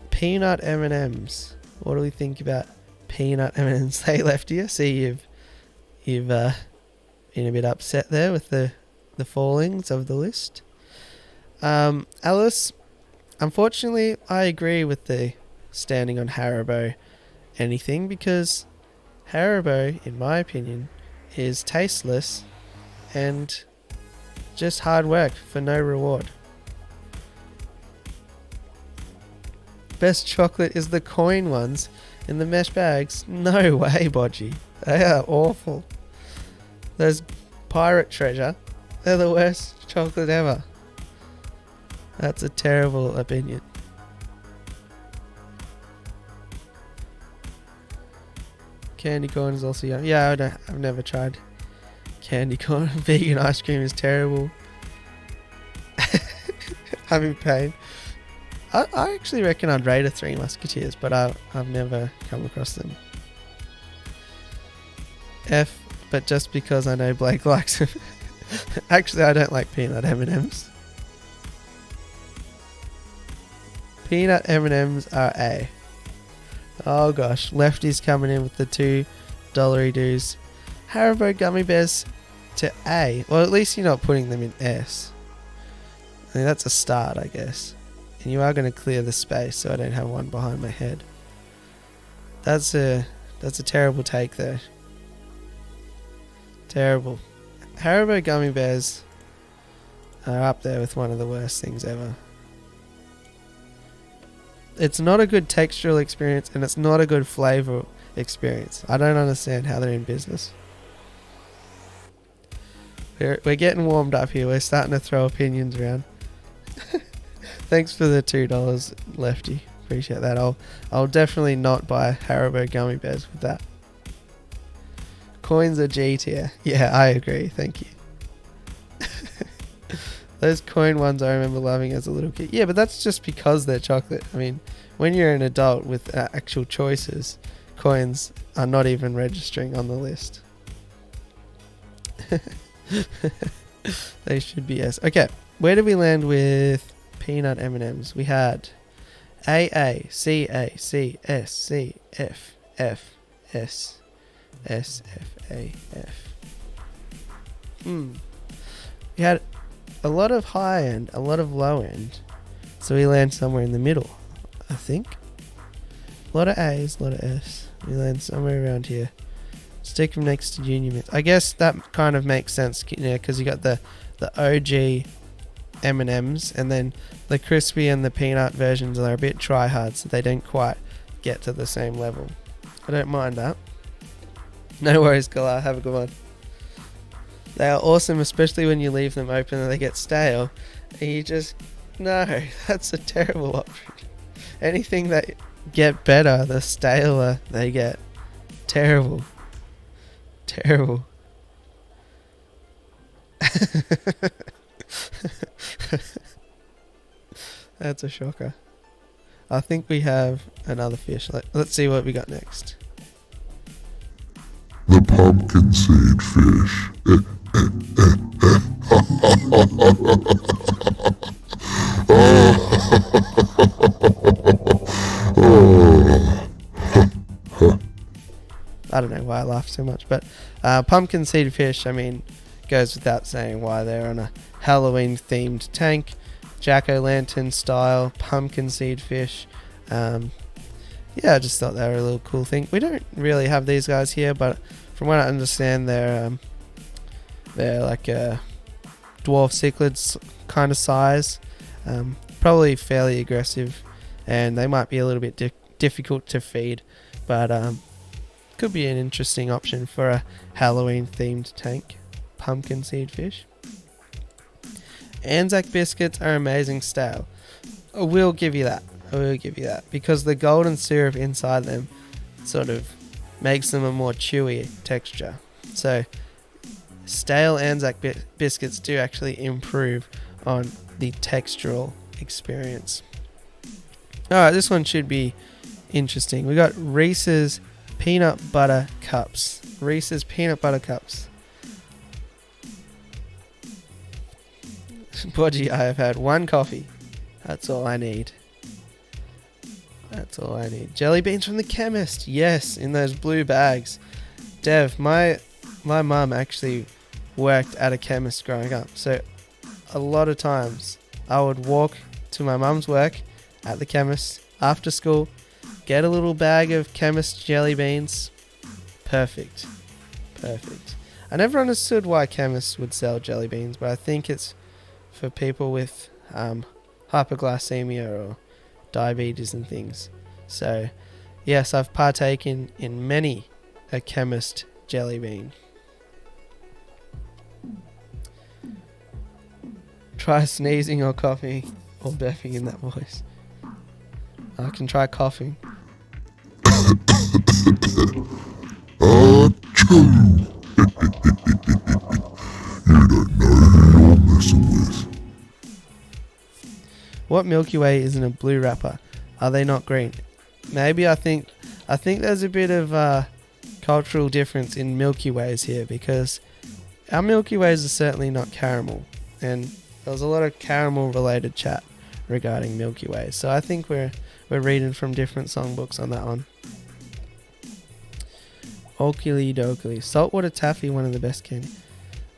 Peanut M&Ms. What do we think about peanut M&Ms? They left you. See, you've been a bit upset there with the fallings of the list. Alice, unfortunately, I agree with the standing on Haribo anything, because Haribo, in my opinion, is tasteless and just hard work for no reward. Best chocolate is the coin ones in the mesh bags. No way, Bodgy. They are awful. Those pirate treasure, they're the worst chocolate ever. That's a terrible opinion. Candy corn is also yum. Yeah, I've never tried candy corn. Vegan ice cream is terrible. I'm in pain. I actually reckon I'd rate a Three Musketeers, but I've never come across them. F, but just because I know Blake likes them. Actually, I don't like peanut M&Ms. Peanut M&Ms are A. Oh gosh, Lefty's coming in with the $2 dues. Haribo gummy bears to A. Well, at least you're not putting them in S. I mean, that's a start, I guess. And you are going to clear the space so I don't have one behind my head. That's a terrible take there. Terrible. Haribo gummy bears are up there with one of the worst things ever. It's not a good textural experience, and it's not a good flavor experience. I don't understand how they're in business. We're getting warmed up here. We're starting to throw opinions around. Thanks for the $2, Lefty. Appreciate that. I'll definitely not buy Haribo gummy bears with that. Coins are G tier. Yeah, I agree. Thank you. Those coin ones I remember loving as a little kid. Yeah, but that's just because they're chocolate. I mean, when you're an adult with actual choices, coins are not even registering on the list. They should be S. Okay, where did we land with peanut M&Ms? We had AA, CA, C, S, C, F, F, S, S, F, A, F. We had a lot of high end, a lot of low end. So we land somewhere in the middle, I think. A lot of A's, a lot of F's. We land somewhere around here. Stick them next to Junior Mints. I guess that kind of makes sense, you know, because you got the OG M&Ms, and then the crispy and the peanut versions are a bit try hard, so they don't quite get to the same level. I don't mind that. No worries, Galar. Have a good one. They are awesome, especially when you leave them open and they get stale. And you just... No, that's a terrible option. Anything that get better, the staler they get. Terrible. Terrible. That's a shocker. I think we have another fish. Let's see what we got next. The pumpkin seed fish. I don't know why I laughed so much, but pumpkin seed fish, I mean, goes without saying why they're on a Halloween themed tank. Jack-o'-lantern style pumpkin seed fish. Yeah, I just thought they were a little cool thing. We don't really have these guys here, but from what I understand, they're like dwarf cichlids kind of size. Probably fairly aggressive, and they might be a little bit difficult to feed, but could be an interesting option for a Halloween themed tank. Pumpkin seed fish. Anzac biscuits are amazing style. I will give you that. Because the golden syrup inside them sort of makes them a more chewy texture. So stale Anzac biscuits do actually improve on the textural experience. Alright, this one should be interesting. We got Reese's peanut butter cups. Reese's peanut butter cups. Bodgy, I have had one coffee. That's all I need. Jelly beans from the chemist. Yes, in those blue bags. Dev, my mum actually worked at a chemist growing up. So a lot of times I would walk to my mum's work at the chemist after school, get a little bag of chemist jelly beans. Perfect. I never understood why chemists would sell jelly beans, but I think it's for people with hyperglycemia or diabetes and things. So yes, I've partaken in many a chemist jelly bean. Try sneezing or coughing or burping in that voice. I can try coughing. Achoo! You don't know who you're messing with. What Milky Way is in a blue wrapper? Are they not green? Maybe I think there's a bit of cultural difference in Milky Ways here, because our Milky Ways are certainly not caramel, and there was a lot of caramel related chat regarding Milky Ways. So I think we're reading from different songbooks on that one. Oakley dokley. Saltwater taffy, one of the best candy.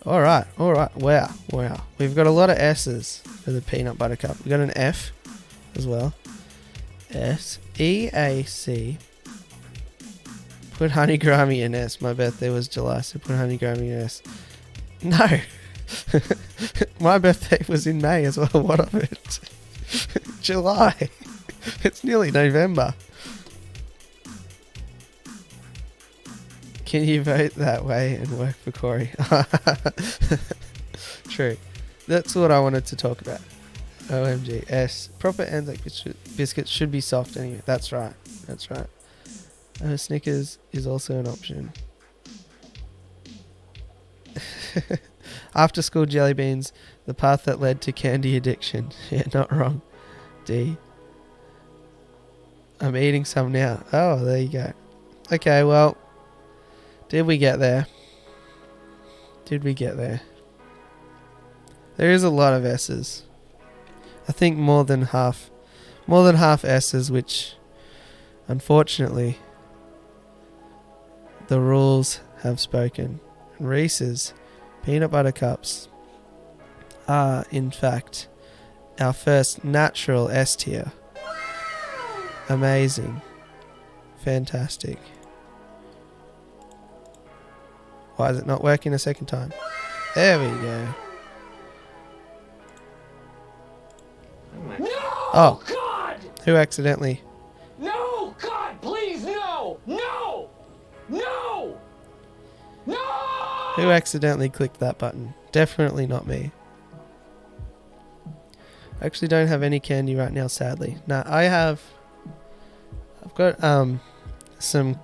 Alright. Wow. We've got a lot of S's for the peanut butter cup. We've got an F as well. S. E-A-C. Put honeygrami in S. My birthday was July, so put honeygrami in S. No. My birthday was in May as well. What of it? July. It's nearly November. Can you vote that way and work for Corey? True. That's what I wanted to talk about. OMG. S. Proper Anzac biscuits should be soft anyway. That's right. Snickers is also an option. After school jelly beans, the path that led to candy addiction. Yeah, not wrong. D. I'm eating some now. Oh, there you go. Okay, well, did we get there? There is a lot of S's. I think more than half S's, which unfortunately the rules have spoken. Reese's peanut butter cups are in fact our first natural S tier. Amazing. Fantastic. Why is it not working a second time? There we go. No! Oh. God! Who accidentally? No! God, please, no! No! No! No! Who accidentally clicked that button? Definitely not me. I actually don't have any candy right now, sadly. Nah, I've got some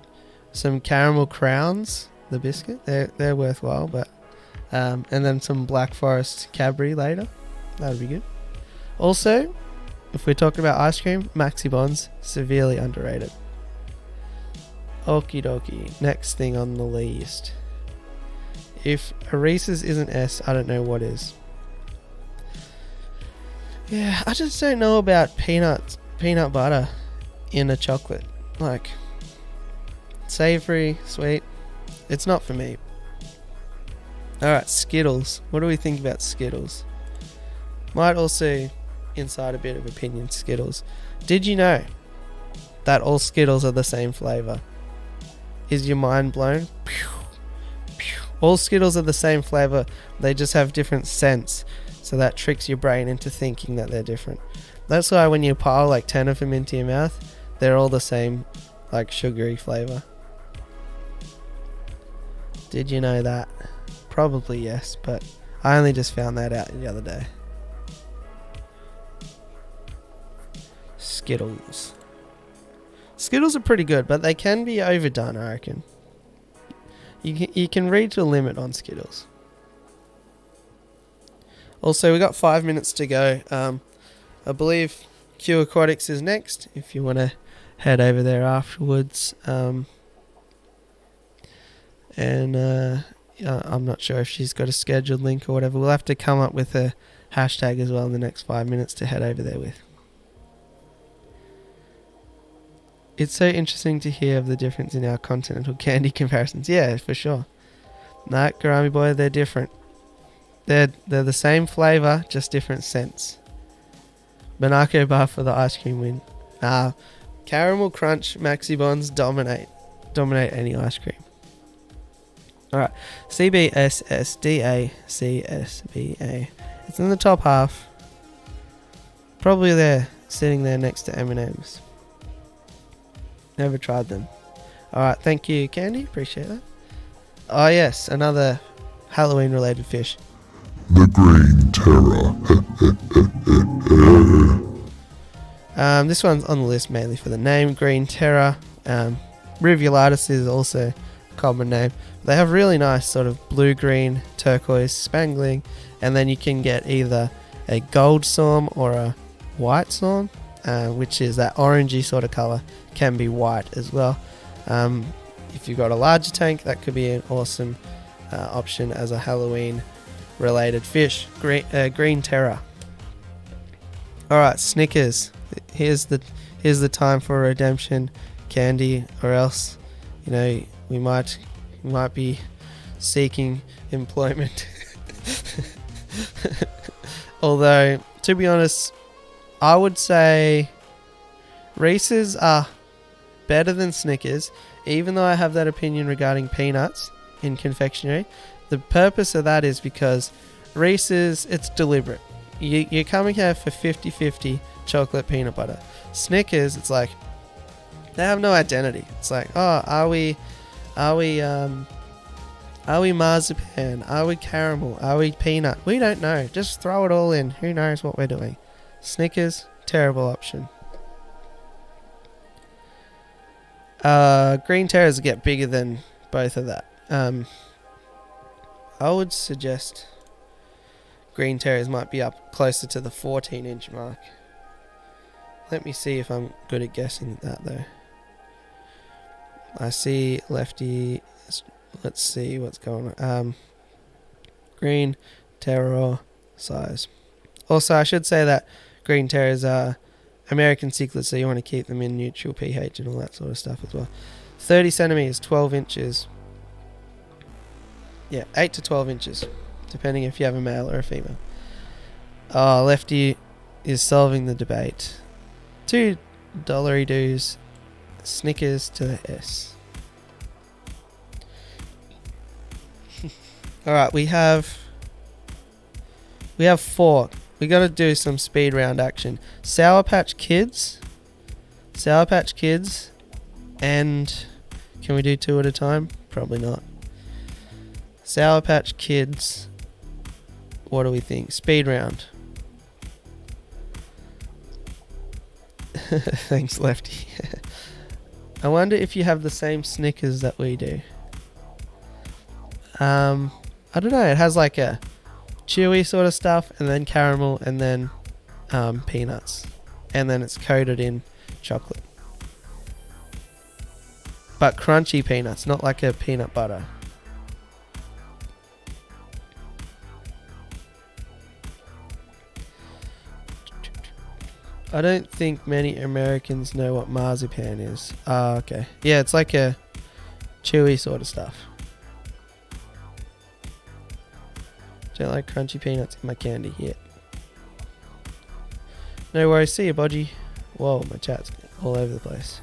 caramel crowns, the biscuit. They're worthwhile, but and then some Black Forest Cadbury later. That would be good. Also, if we're talking about ice cream, Maxi Bonds, severely underrated. Okie dokie. Next thing on the list. If a Reese's isn't S, I don't know what is. Yeah, I just don't know about peanut butter in a chocolate. Like, Savory, sweet. It's not for me. Alright, Skittles. What do we think about Skittles? Might also inside a bit of opinion, Skittles. Did you know that all Skittles are the same flavour? Is your mind blown? All Skittles are the same flavour. They just have different scents. So that tricks your brain into thinking that they're different. That's why when you pile like 10 of them into your mouth, they're all the same, like sugary flavour. Did you know that? Probably yes, but I only just found that out the other day. Skittles. Skittles are pretty good, but they can be overdone, I reckon. You can reach a limit on Skittles. Also, we got 5 minutes to go. I believe Q Aquatics is next, if you want to head over there afterwards. I'm not sure if she's got a scheduled link or whatever. We'll have to come up with a hashtag as well in the next 5 minutes to head over there with. It's so interesting to hear of the difference in our continental candy comparisons. Yeah, for sure. Nah, Garami boy, they're different. They're the same flavour, just different scents. Monaco bar for the ice cream win. Caramel Crunch Maxi Bonds dominate any ice cream. Alright, CBSSDA CSBA. It's in the top half. Probably there, sitting there next to M&M's. Never tried them. Alright, thank you, Candy. Appreciate that. Oh yes, another Halloween related fish. The Green Terror. This one's on the list mainly for the name, Green Terror. Rivulatus is also a common name. They have really nice sort of blue-green, turquoise spangling, and then you can get either a gold saum or a white saum, which is that orangey sort of colour, can be white as well. If you've got a larger tank, that could be an awesome option as a Halloween related fish. Green Terror. Alright, Snickers. Here's the time for redemption, Candy, or else, you know, we might be seeking employment. Although, to be honest, I would say Reese's are better than Snickers, even though I have that opinion regarding peanuts in confectionery. The purpose of that is because Reese's, it's deliberate. You're coming here for 50-50 chocolate peanut butter. Snickers, it's like they have no identity. It's like, oh, are we marzipan? Are we caramel? Are we peanut? We don't know. Just throw it all in. Who knows what we're doing? Snickers, terrible option. Green Terrors get bigger than both of that. I would suggest Green Terrors might be up closer to the 14-inch mark. Let me see if I'm good at guessing that though. I see Lefty. Let's see what's going on. Green Terror size. Also, I should say that Green Terrors are American cichlids, so you want to keep them in neutral pH and all that sort of stuff as well. 30 centimeters, 12 inches. Yeah, 8 to 12 inches, depending if you have a male or a female. Oh, Lefty is solving the debate. $2 Snickers to the S. Alright, we have 4. We got to do some speed round action. Sour Patch Kids, and can we do 2 at a time? Probably not. Sour Patch Kids. What do we think? Speed round. Thanks, Lefty. I wonder if you have the same Snickers that we do. I don't know. It has like a chewy sort of stuff, and then caramel, and then peanuts, and then it's coated in chocolate. But crunchy peanuts, not like a peanut butter. I don't think many Americans know what marzipan is. Okay. Yeah, it's like a chewy sort of stuff. Don't like crunchy peanuts in my candy yet. No worries, see you, Bodgy. Whoa, my chat's all over the place.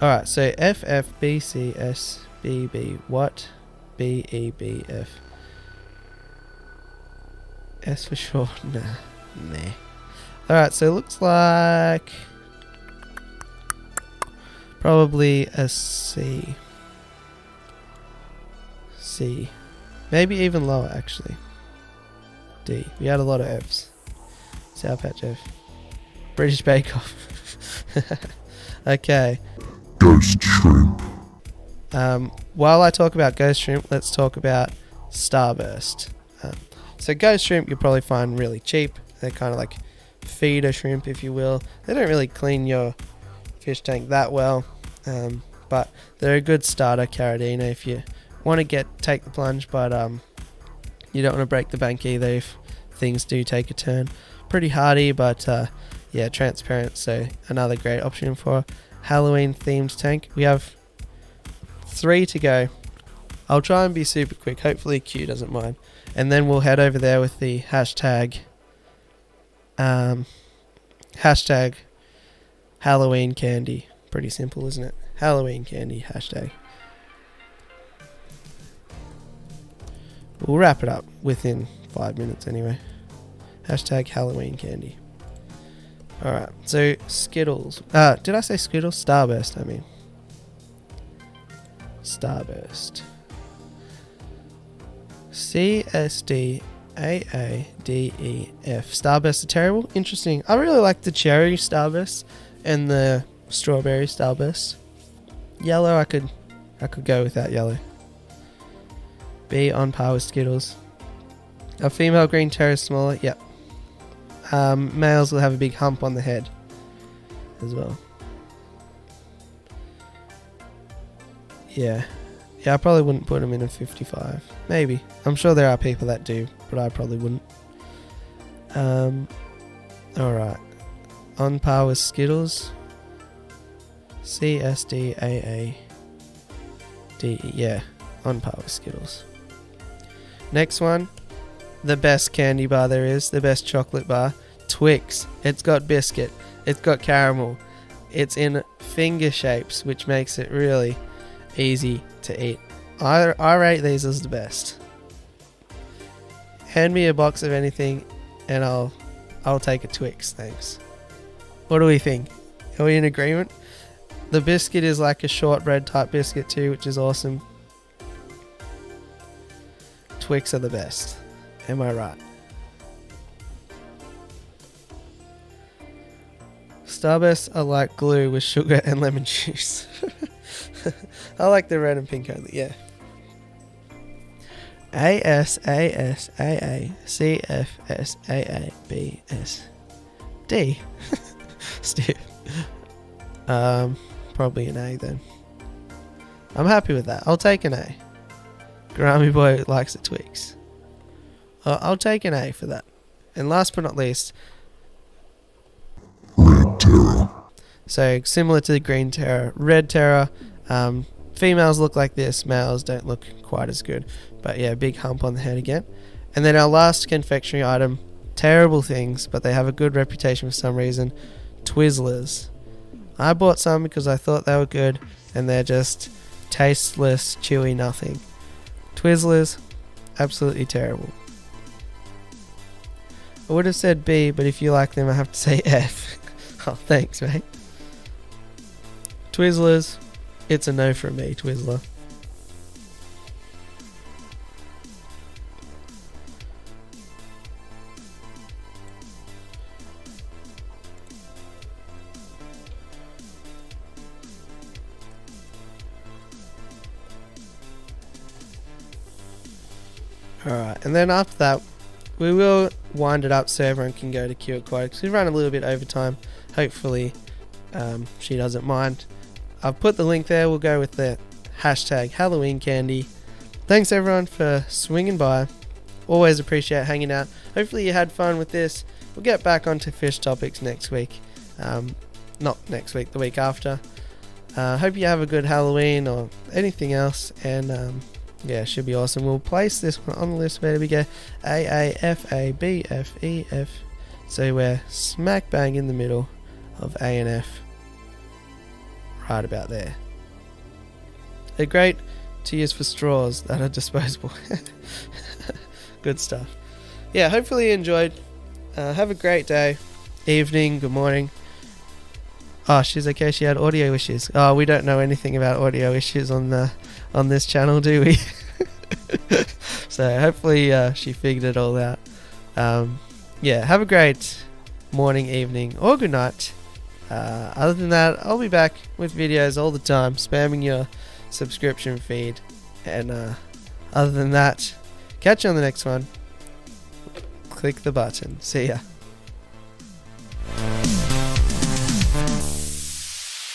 Alright, so FFBCSBB, what? BEBF. S for short? Nah. Alright, so it looks like probably a C. C. Maybe even lower, actually. D. We had a lot of Fs. Sour Patch F. British Bake Off. Okay. Ghost shrimp. While I talk about ghost shrimp, let's talk about starburst. So ghost shrimp you'll probably find really cheap. They're kind of like feeder shrimp, if you will. They don't really clean your fish tank that well, but they're a good starter carradina if you want to take the plunge, but you don't want to break the bank either if things do take a turn. Pretty hardy, but yeah, transparent, so another great option for Halloween themed tank. We have 3 to go. I'll try and be super quick, hopefully Q doesn't mind, and then we'll head over there with the hashtag Halloween candy. Pretty simple, isn't it? Halloween candy hashtag. We'll wrap it up within 5 minutes anyway. Hashtag Halloween candy. Alright, so Skittles. Did I say Skittles? Starburst, I mean. Starburst. CSDAADEF. Starburst are terrible? Interesting. I really like the cherry Starburst and the strawberry Starburst. Yellow, I could go without yellow. B on par with Skittles. A female green terror is smaller. Yep. Males will have a big hump on the head as well. Yeah, I probably wouldn't put them in a 55. Maybe. I'm sure there are people that do, but I probably wouldn't. Alright. On par with Skittles. CSDAADE. Yeah, on par with Skittles. Next one. The best candy bar there is, the best chocolate bar, Twix. It's got biscuit, it's got caramel, it's in finger shapes, which makes it really easy to eat. I rate these as the best. Hand me a box of anything and I'll take a Twix, thanks. What do we think? Are we in agreement? The biscuit is like a shortbread type biscuit too, which is awesome. Twix are the best. Am I right? Starbursts are like glue with sugar and lemon juice. I like the red and pink only, yeah. ASASAACFSAABSD. Steve. Probably an A then. I'm happy with that. I'll take an A. Grammy Boy likes the Twix. I'll take an A for that. And last but not least, Red Terror. So similar to the green terror, red terror. Females look like this, males don't look quite as good. But yeah, big hump on the head again. And then our last confectionery item, terrible things, but they have a good reputation for some reason, Twizzlers. I bought some because I thought they were good, and they're just tasteless, chewy nothing. Twizzlers, absolutely terrible. I would have said B, but if you like them, I have to say F. Oh, thanks, mate. Twizzlers, it's a no from me, Twizzler. Alright, and then after that, we will wind it up so everyone can go to Q Aquatics. We've run a little bit over time. Hopefully she doesn't mind. I've put the link there. We'll go with the hashtag Halloween candy. Thanks everyone for swinging by. Always appreciate hanging out. Hopefully you had fun with this. We'll get back onto fish topics next week. Not next week, the week after. Hope you have a good Halloween or anything else, and yeah, it should be awesome. We'll place this one on the list. Where do we go? AAFABFEF. So we're smack bang in the middle of A and F, right about there. They're great to use for straws that are disposable. Good stuff. Yeah, hopefully you enjoyed. Have a great day, evening, good morning. Oh, she's okay. She had audio issues. Oh, we don't know anything about audio issues on this channel, do we? So hopefully she figured it all out. Yeah, have a great morning, evening, or good night. Other than that, I'll be back with videos all the time, spamming your subscription feed. And other than that, catch you on the next one. Click the button. See ya.